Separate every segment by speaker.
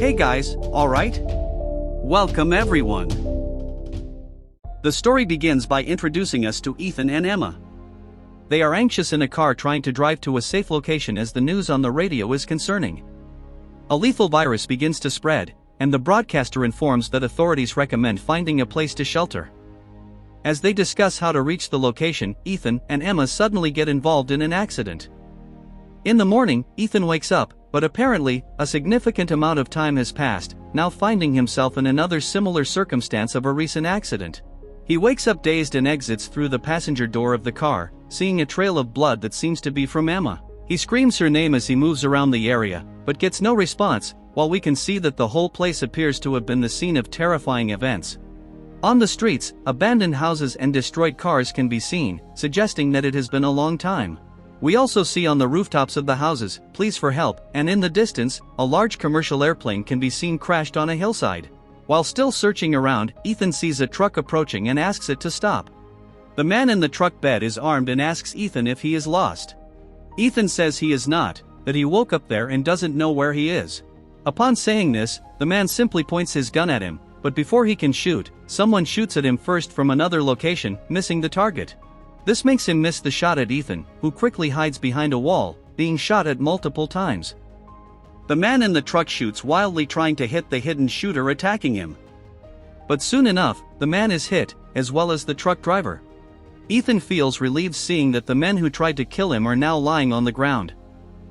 Speaker 1: Hey guys, alright? Welcome everyone. The story begins by introducing us to Ethan and Emma. They are anxious in a car trying to drive to a safe location as the news on the radio is concerning. A lethal virus begins to spread, and the broadcaster informs that authorities recommend finding a place to shelter. As they discuss how to reach the location, Ethan and Emma suddenly get involved in an accident. In the morning, Ethan wakes up, but apparently, a significant amount of time has passed, now finding himself in another similar circumstance of a recent accident. He wakes up dazed and exits through the passenger door of the car, seeing a trail of blood that seems to be from Emma. He screams her name as he moves around the area, but gets no response, while we can see that the whole place appears to have been the scene of terrifying events. On the streets, abandoned houses and destroyed cars can be seen, suggesting that it has been a long time. We also see on the rooftops of the houses, pleas for help, and in the distance, a large commercial airplane can be seen crashed on a hillside. While still searching around, Ethan sees a truck approaching and asks it to stop. The man in the truck bed is armed and asks Ethan if he is lost. Ethan says he is not, that he woke up there and doesn't know where he is. Upon saying this, the man simply points his gun at him, but before he can shoot, someone shoots at him first from another location, missing the target. This makes him miss the shot at Ethan, who quickly hides behind a wall, being shot at multiple times. The man in the truck shoots wildly trying to hit the hidden shooter attacking him. But soon enough, the man is hit, as well as the truck driver. Ethan feels relieved seeing that the men who tried to kill him are now lying on the ground.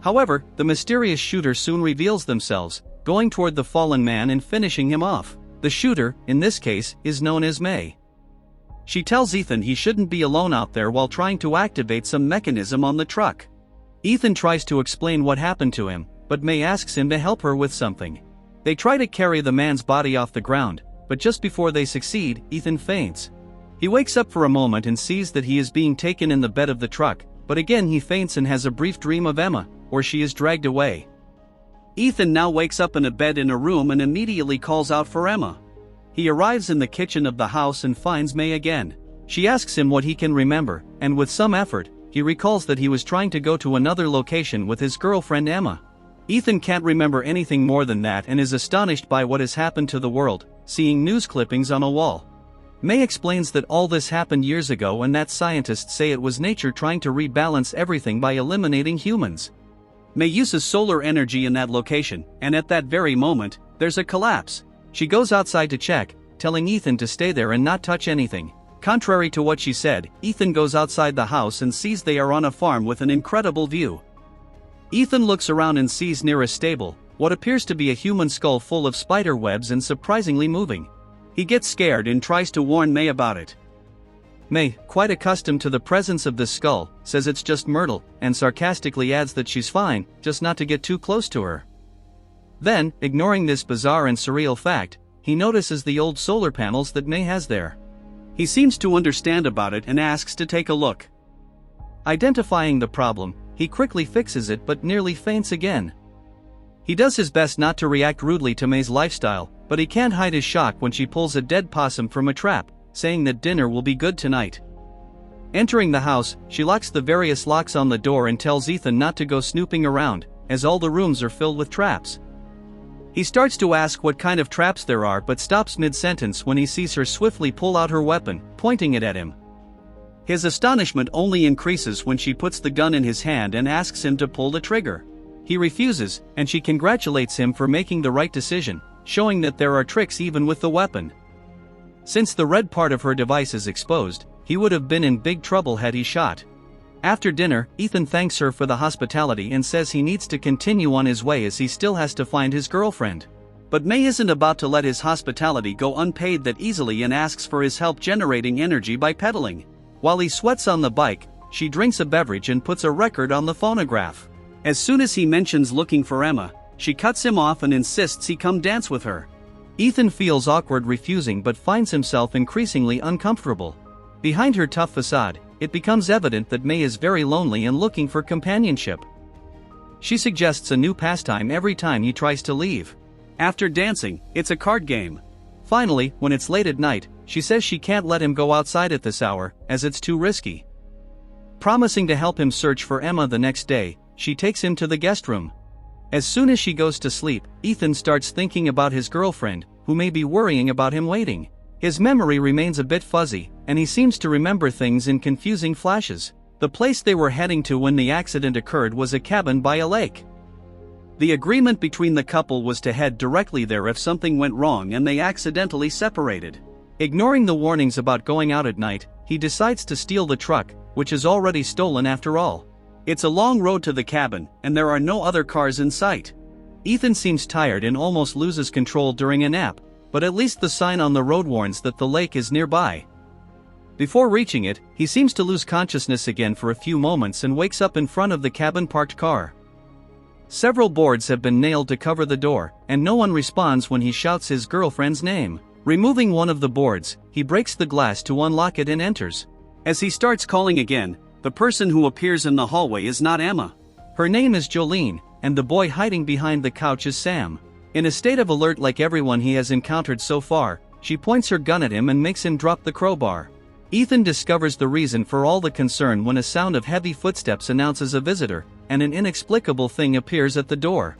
Speaker 1: However, the mysterious shooter soon reveals themselves, going toward the fallen man and finishing him off. The shooter, in this case, is known as May. She tells Ethan he shouldn't be alone out there while trying to activate some mechanism on the truck. Ethan tries to explain what happened to him, but May asks him to help her with something. They try to carry the man's body off the ground, but just before they succeed, Ethan faints. He wakes up for a moment and sees that he is being taken in the bed of the truck, but again he faints and has a brief dream of Emma, where she is dragged away. Ethan now wakes up in a bed in a room and immediately calls out for Emma. He arrives in the kitchen of the house and finds May again. She asks him what he can remember, and with some effort, he recalls that he was trying to go to another location with his girlfriend Emma. Ethan can't remember anything more than that and is astonished by what has happened to the world, seeing news clippings on a wall. May explains that all this happened years ago and that scientists say it was nature trying to rebalance everything by eliminating humans. May uses solar energy in that location, and at that very moment, there's a collapse. She goes outside to check, telling Ethan to stay there and not touch anything. Contrary to what she said, Ethan goes outside the house and sees they are on a farm with an incredible view. Ethan looks around and sees near a stable what appears to be a human skull full of spider webs and surprisingly moving. He gets scared and tries to warn May about it. May, quite accustomed to the presence of this skull, says it's just Myrtle, and sarcastically adds that she's fine, just not to get too close to her. Then, ignoring this bizarre and surreal fact, he notices the old solar panels that May has there. He seems to understand about it and asks to take a look. Identifying the problem, he quickly fixes it but nearly faints again. He does his best not to react rudely to May's lifestyle, but he can't hide his shock when she pulls a dead possum from a trap, saying that dinner will be good tonight. Entering the house, she locks the various locks on the door and tells Ethan not to go snooping around, as all the rooms are filled with traps. He starts to ask what kind of traps there are but stops mid-sentence when he sees her swiftly pull out her weapon, pointing it at him. His astonishment only increases when she puts the gun in his hand and asks him to pull the trigger. He refuses, and she congratulates him for making the right decision, showing that there are tricks even with the weapon. Since the red part of her device is exposed, he would have been in big trouble had he shot. After dinner, Ethan thanks her for the hospitality and says he needs to continue on his way as he still has to find his girlfriend. But May isn't about to let his hospitality go unpaid that easily and asks for his help generating energy by pedaling. While he sweats on the bike, she drinks a beverage and puts a record on the phonograph. As soon as he mentions looking for Emma, she cuts him off and insists he come dance with her. Ethan feels awkward refusing but finds himself increasingly uncomfortable. Behind her tough facade, it becomes evident that May is very lonely and looking for companionship. She suggests a new pastime every time he tries to leave. After dancing, it's a card game. Finally, when it's late at night, she says she can't let him go outside at this hour, as it's too risky. Promising to help him search for Emma the next day, she takes him to the guest room. As soon as she goes to sleep, Ethan starts thinking about his girlfriend, who may be worrying about him waiting. His memory remains a bit fuzzy, and he seems to remember things in confusing flashes. The place they were heading to when the accident occurred was a cabin by a lake. The agreement between the couple was to head directly there if something went wrong and they accidentally separated. Ignoring the warnings about going out at night, he decides to steal the truck, which is already stolen after all. It's a long road to the cabin, and there are no other cars in sight. Ethan seems tired and almost loses control during a nap, but at least the sign on the road warns that the lake is nearby. Before reaching it, he seems to lose consciousness again for a few moments and wakes up in front of the cabin-parked car. Several boards have been nailed to cover the door, and no one responds when he shouts his girlfriend's name. Removing one of the boards, he breaks the glass to unlock it and enters. As he starts calling again, the person who appears in the hallway is not Emma. Her name is Jolene, and the boy hiding behind the couch is Sam. In a state of alert like everyone he has encountered so far, she points her gun at him and makes him drop the crowbar. Ethan discovers the reason for all the concern when a sound of heavy footsteps announces a visitor, and an inexplicable thing appears at the door.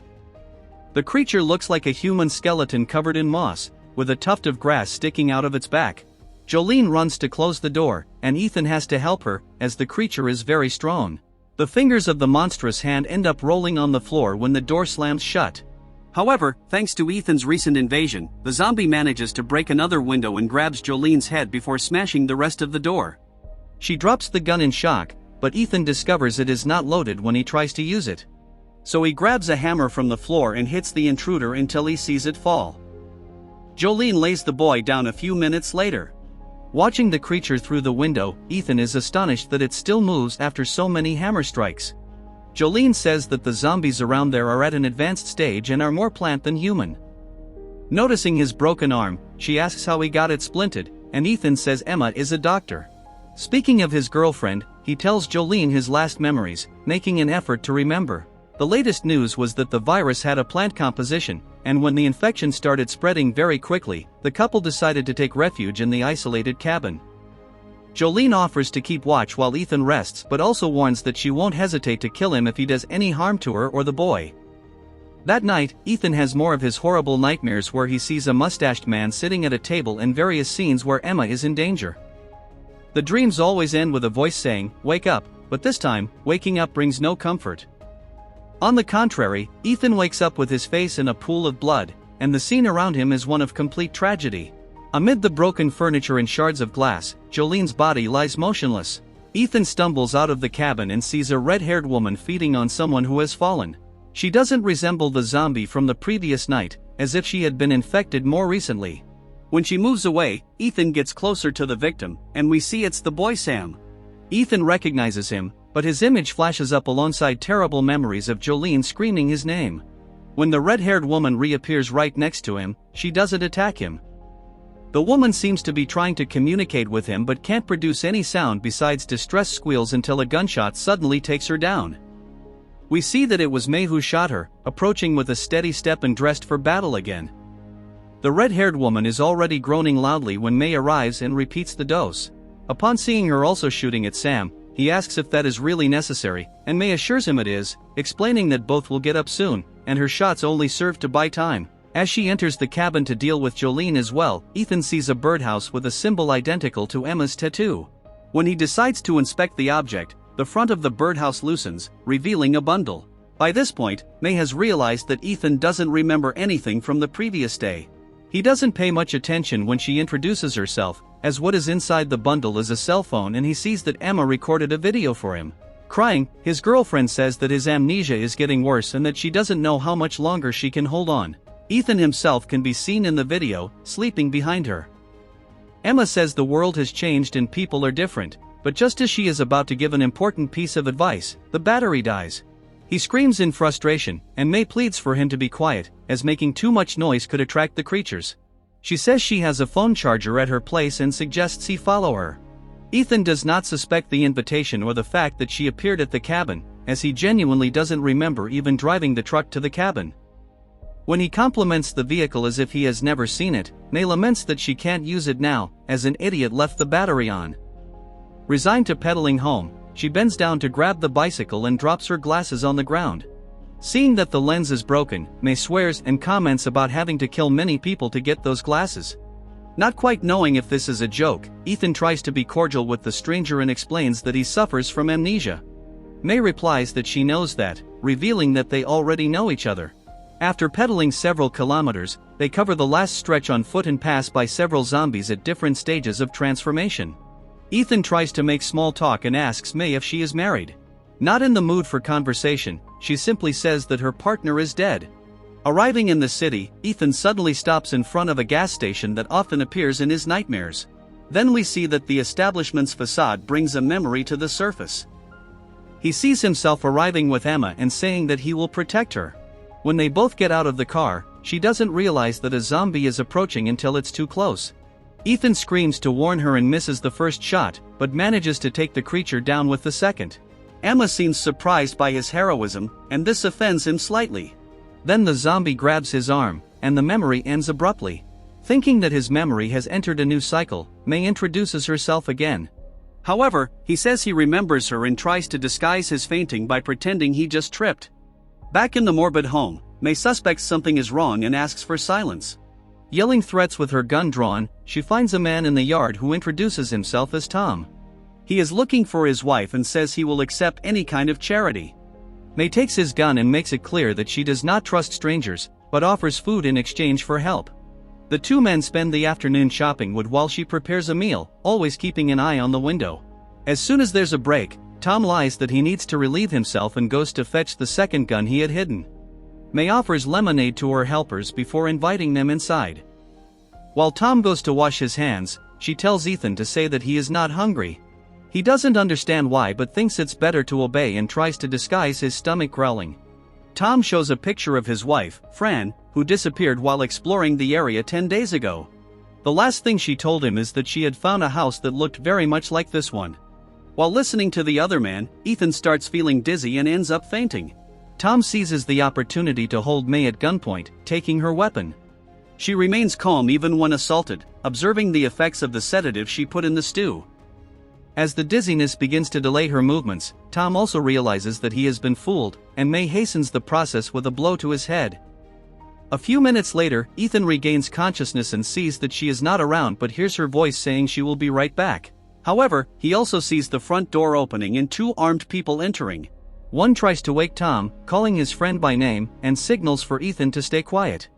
Speaker 1: The creature looks like a human skeleton covered in moss, with a tuft of grass sticking out of its back. Jolene runs to close the door, and Ethan has to help her, as the creature is very strong. The fingers of the monstrous hand end up rolling on the floor when the door slams shut. However, thanks to Ethan's recent invasion, the zombie manages to break another window and grabs Jolene's head before smashing the rest of the door. She drops the gun in shock, but Ethan discovers it is not loaded when he tries to use it. So he grabs a hammer from the floor and hits the intruder until he sees it fall. Jolene lays the boy down a few minutes later. Watching the creature through the window, Ethan is astonished that it still moves after so many hammer strikes. Jolene says that the zombies around there are at an advanced stage and are more plant than human. Noticing his broken arm, she asks how he got it splinted, and Ethan says Emma is a doctor. Speaking of his girlfriend, he tells Jolene his last memories, making an effort to remember. The latest news was that the virus had a plant composition, and when the infection started spreading very quickly, the couple decided to take refuge in the isolated cabin. Jolene offers to keep watch while Ethan rests but also warns that she won't hesitate to kill him if he does any harm to her or the boy. That night, Ethan has more of his horrible nightmares where he sees a mustached man sitting at a table and various scenes where Emma is in danger. The dreams always end with a voice saying, "Wake up," but this time, waking up brings no comfort. On the contrary, Ethan wakes up with his face in a pool of blood, and the scene around him is one of complete tragedy. Amid the broken furniture and shards of glass, Jolene's body lies motionless. Ethan stumbles out of the cabin and sees a red-haired woman feeding on someone who has fallen. She doesn't resemble the zombie from the previous night, as if she had been infected more recently. When she moves away, Ethan gets closer to the victim, and we see it's the boy Sam. Ethan recognizes him, but his image flashes up alongside terrible memories of Jolene screaming his name. When the red-haired woman reappears right next to him, she doesn't attack him. The woman seems to be trying to communicate with him but can't produce any sound besides distress squeals until a gunshot suddenly takes her down. We see that it was May who shot her, approaching with a steady step and dressed for battle again. The red-haired woman is already groaning loudly when May arrives and repeats the dose. Upon seeing her also shooting at Sam, he asks if that is really necessary, and May assures him it is, explaining that both will get up soon, and her shots only serve to buy time. As she enters the cabin to deal with Jolene as well, Ethan sees a birdhouse with a symbol identical to Emma's tattoo. When he decides to inspect the object, the front of the birdhouse loosens, revealing a bundle. By this point, May has realized that Ethan doesn't remember anything from the previous day. He doesn't pay much attention when she introduces herself, as what is inside the bundle is a cell phone and he sees that Emma recorded a video for him. Crying, his girlfriend says that his amnesia is getting worse and that she doesn't know how much longer she can hold on. Ethan himself can be seen in the video, sleeping behind her. Emma says the world has changed and people are different, but just as she is about to give an important piece of advice, the battery dies. He screams in frustration, and May pleads for him to be quiet, as making too much noise could attract the creatures. She says she has a phone charger at her place and suggests he follow her. Ethan does not suspect the invitation or the fact that she appeared at the cabin, as he genuinely doesn't remember even driving the truck to the cabin. When he compliments the vehicle as if he has never seen it, May laments that she can't use it now, as an idiot left the battery on. Resigned to pedaling home, she bends down to grab the bicycle and drops her glasses on the ground. Seeing that the lens is broken, May swears and comments about having to kill many people to get those glasses. Not quite knowing if this is a joke, Ethan tries to be cordial with the stranger and explains that he suffers from amnesia. May replies that she knows that, revealing that they already know each other. After pedaling several kilometers, they cover the last stretch on foot and pass by several zombies at different stages of transformation. Ethan tries to make small talk and asks May if she is married. Not in the mood for conversation, she simply says that her partner is dead. Arriving in the city, Ethan suddenly stops in front of a gas station that often appears in his nightmares. Then we see that the establishment's facade brings a memory to the surface. He sees himself arriving with Emma and saying that he will protect her. When they both get out of the car, she doesn't realize that a zombie is approaching until it's too close. Ethan screams to warn her and misses the first shot, but manages to take the creature down with the second. Emma seems surprised by his heroism, and this offends him slightly. Then the zombie grabs his arm, and the memory ends abruptly. Thinking that his memory has entered a new cycle, May introduces herself again. However, he says he remembers her and tries to disguise his fainting by pretending he just tripped. Back in the morbid home, May suspects something is wrong and asks for silence. Yelling threats with her gun drawn, she finds a man in the yard who introduces himself as Tom. He is looking for his wife and says he will accept any kind of charity. May takes his gun and makes it clear that she does not trust strangers, but offers food in exchange for help. The two men spend the afternoon shopping wood while she prepares a meal, always keeping an eye on the window. As soon as there's a break, Tom lies that he needs to relieve himself and goes to fetch the second gun he had hidden. May offers lemonade to her helpers before inviting them inside. While Tom goes to wash his hands, she tells Ethan to say that he is not hungry. He doesn't understand why but thinks it's better to obey and tries to disguise his stomach growling. Tom shows a picture of his wife, Fran, who disappeared while exploring the area 10 days ago. The last thing she told him is that she had found a house that looked very much like this one. While listening to the other man, Ethan starts feeling dizzy and ends up fainting. Tom seizes the opportunity to hold May at gunpoint, taking her weapon. She remains calm even when assaulted, observing the effects of the sedative she put in the stew. As the dizziness begins to delay her movements, Tom also realizes that he has been fooled, and May hastens the process with a blow to his head. A few minutes later, Ethan regains consciousness and sees that she is not around but hears her voice saying she will be right back. However, he also sees the front door opening and two armed people entering. One tries to wake Tom, calling his friend by name, and signals for Ethan to stay quiet.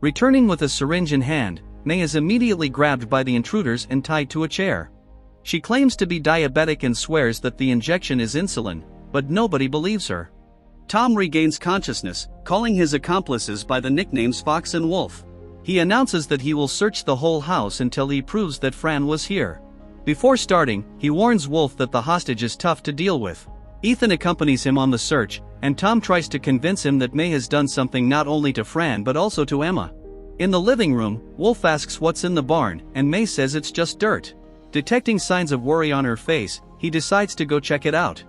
Speaker 1: Returning with a syringe in hand, May is immediately grabbed by the intruders and tied to a chair. She claims to be diabetic and swears that the injection is insulin, but nobody believes her. Tom regains consciousness, calling his accomplices by the nicknames Fox and Wolf. He announces that he will search the whole house until he proves that Fran was here. Before starting, he warns Wolf that the hostage is tough to deal with. Ethan accompanies him on the search, and Tom tries to convince him that May has done something not only to Fran but also to Emma. In the living room, Wolf asks what's in the barn, and May says it's just dirt. Detecting signs of worry on her face, he decides to go check it out.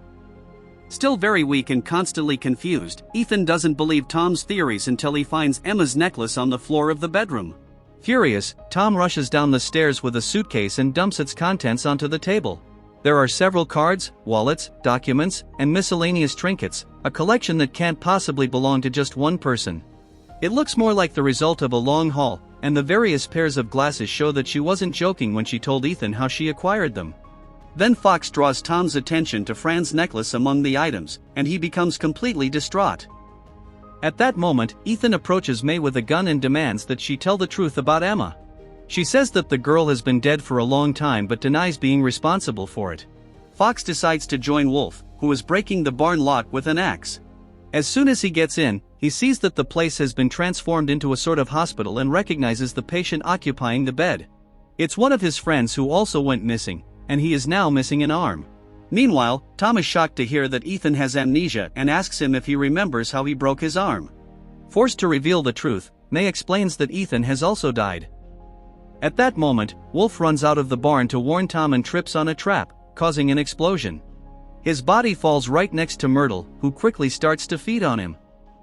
Speaker 1: Still very weak and constantly confused, Ethan doesn't believe Tom's theories until he finds Emma's necklace on the floor of the bedroom. Furious, Tom rushes down the stairs with a suitcase and dumps its contents onto the table. There are several cards, wallets, documents, and miscellaneous trinkets, a collection that can't possibly belong to just one person. It looks more like the result of a long haul, and the various pairs of glasses show that she wasn't joking when she told Ethan how she acquired them. Then Fox draws Tom's attention to Fran's necklace among the items, and he becomes completely distraught. At that moment, Ethan approaches May with a gun and demands that she tell the truth about Emma. She says that the girl has been dead for a long time but denies being responsible for it. Fox decides to join Wolf, who is breaking the barn lock with an axe. As soon as he gets in, he sees that the place has been transformed into a sort of hospital and recognizes the patient occupying the bed. It's one of his friends who also went missing, and he is now missing an arm. Meanwhile, Tom is shocked to hear that Ethan has amnesia and asks him if he remembers how he broke his arm. Forced to reveal the truth, May explains that Ethan has also died. At that moment, Wolf runs out of the barn to warn Tom and trips on a trap, causing an explosion. His body falls right next to Myrtle, who quickly starts to feed on him.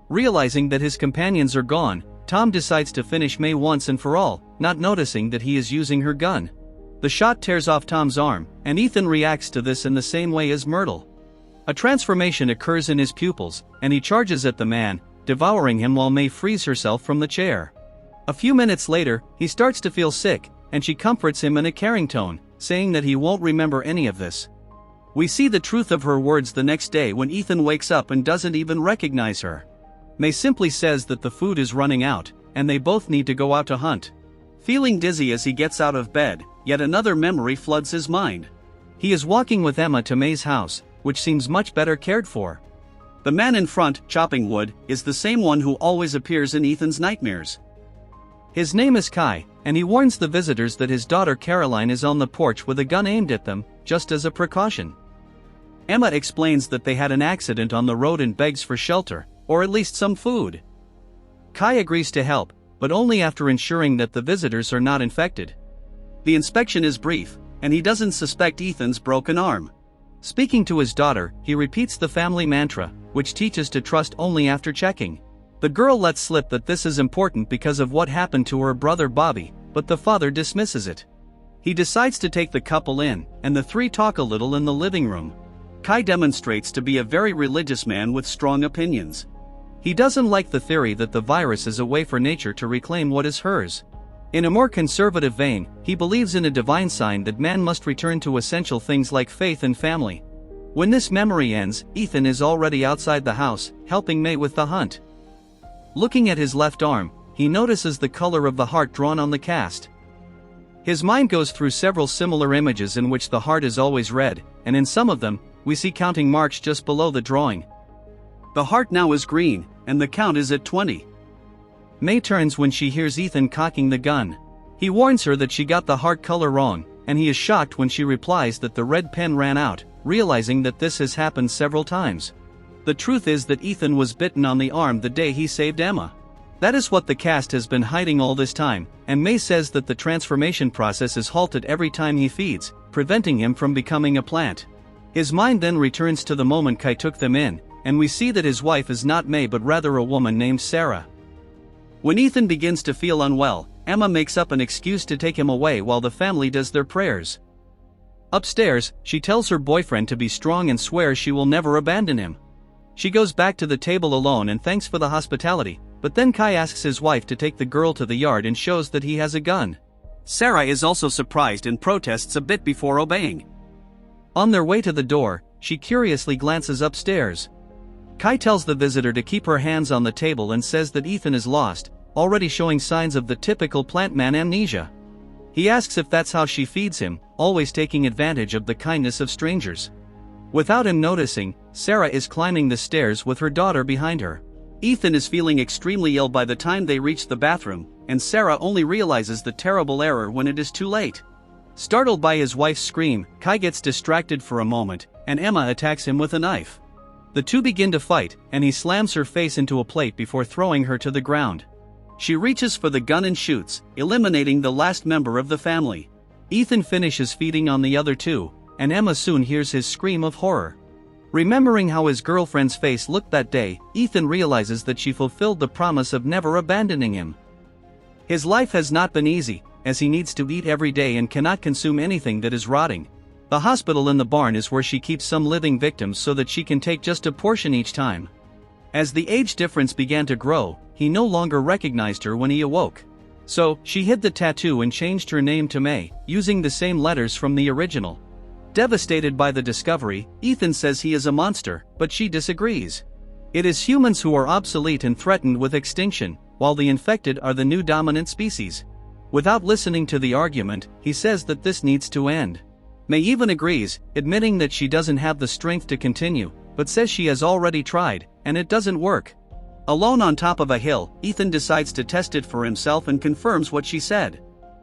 Speaker 1: Realizing that his companions are gone, Tom decides to finish May once and for all, not noticing that he is using her gun. The shot tears off Tom's arm, and Ethan reacts to this in the same way as Myrtle. A transformation occurs in his pupils, and he charges at the man, devouring him while May frees herself from the chair. A few minutes later, he starts to feel sick, and she comforts him in a caring tone, saying that he won't remember any of this. We see the truth of her words the next day when Ethan wakes up and doesn't even recognize her. May simply says that the food is running out, and they both need to go out to hunt. Feeling dizzy as he gets out of bed, yet another memory floods his mind. He is walking with Emma to May's house, which seems much better cared for. The man in front, chopping wood, is the same one who always appears in Ethan's nightmares. His name is Kai, and he warns the visitors that his daughter Caroline is on the porch with a gun aimed at them, just as a precaution. Emma explains that they had an accident on the road and begs for shelter, or at least some food. Kai agrees to help, but only after ensuring that the visitors are not infected. The inspection is brief, and he doesn't suspect Ethan's broken arm. Speaking to his daughter, he repeats the family mantra, which teaches to trust only after checking. The girl lets slip that this is important because of what happened to her brother Bobby, but the father dismisses it. He decides to take the couple in, and the three talk a little in the living room. Kai demonstrates to be a very religious man with strong opinions. He doesn't like the theory that the virus is a way for nature to reclaim what is hers. In a more conservative vein, he believes in a divine sign that man must return to essential things like faith and family. When this memory ends, Ethan is already outside the house, helping May with the hunt. Looking at his left arm, he notices the color of the heart drawn on the cast. His mind goes through several similar images in which the heart is always red, and in some of them, we see counting marks just below the drawing. The heart now is green, and the count is at 20. May turns when she hears Ethan cocking the gun. He warns her that she got the heart color wrong, and he is shocked when she replies that the red pen ran out, realizing that this has happened several times. The truth is that Ethan was bitten on the arm the day he saved Emma. That is what the cast has been hiding all this time, and May says that the transformation process is halted every time he feeds, preventing him from becoming a plant. His mind then returns to the moment Kai took them in, and we see that his wife is not May but rather a woman named Sarah. When Ethan begins to feel unwell, Emma makes up an excuse to take him away while the family does their prayers. Upstairs, she tells her boyfriend to be strong and swears she will never abandon him. She goes back to the table alone and thanks for the hospitality, but then Kai asks his wife to take the girl to the yard and shows that he has a gun. Sarah is also surprised and protests a bit before obeying. On their way to the door, she curiously glances upstairs. Kai tells the visitor to keep her hands on the table and says that Ethan is lost, already showing signs of the typical plant man amnesia. He asks if that's how she feeds him, always taking advantage of the kindness of strangers. Without him noticing, Sarah is climbing the stairs with her daughter behind her. Ethan is feeling extremely ill by the time they reach the bathroom, and Sarah only realizes the terrible error when it is too late. Startled by his wife's scream, Kai gets distracted for a moment, and Emma attacks him with a knife. The two begin to fight, and he slams her face into a plate before throwing her to the ground. She reaches for the gun and shoots, eliminating the last member of the family. Ethan finishes feeding on the other two, and Emma soon hears his scream of horror. Remembering how his girlfriend's face looked that day, Ethan realizes that she fulfilled the promise of never abandoning him. His life has not been easy, as he needs to eat every day and cannot consume anything that is rotting. The hospital in the barn is where she keeps some living victims so that she can take just a portion each time. As the age difference began to grow, he no longer recognized her when he awoke. So, she hid the tattoo and changed her name to May, using the same letters from the original. Devastated by the discovery, Ethan says he is a monster, but she disagrees. It is humans who are obsolete and threatened with extinction, while the infected are the new dominant species. Without listening to the argument, he says that this needs to end. May even agrees, admitting that she doesn't have the strength to continue, but says she has already tried, and it doesn't work. Alone on top of a hill, Ethan decides to test it for himself and confirms what she said.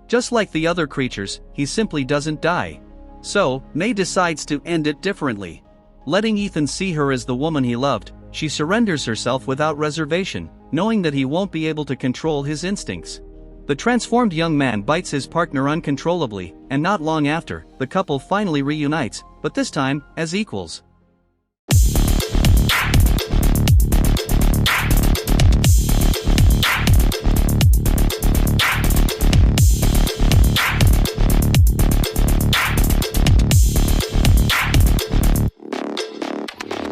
Speaker 1: Just like the other creatures, he simply doesn't die. So, May decides to end it differently. Letting Ethan see her as the woman he loved, she surrenders herself without reservation, knowing that he won't be able to control his instincts. The transformed young man bites his partner uncontrollably, and not long after, the couple finally reunites, but this time, as equals.